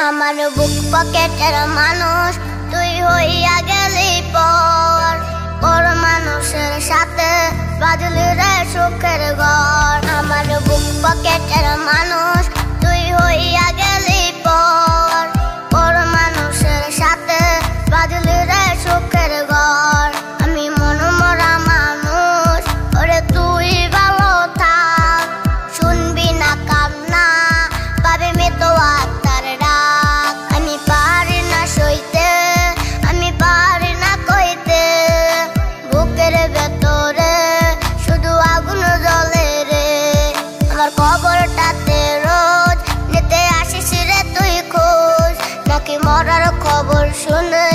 আমার বুক পকেটের মানুষ তুই হইয়া গেলি পর, পর মানুষের সাথে বাঁধলি রে সুখের ঘর। আমার বুক পকেটের মানুষ তুই হইয়া গেলি পর, পর মানুষের সাথে বাঁধলি রে সুখের ঘর। আমি মনমরা মানুষ, ওরে তুই ভালো থাক, শুনবি না কান্না পাবে মৃত আত্মার ডাক। আমি পারি না সইতে, আমি পারি না কইতে, বুকের ভেতরে শুধু আগুন জ্বলে রে। আমার খবরটাতে রোজ নিতে আসিস রে তুই খোঁজ, নাকি মরার খবর শুনে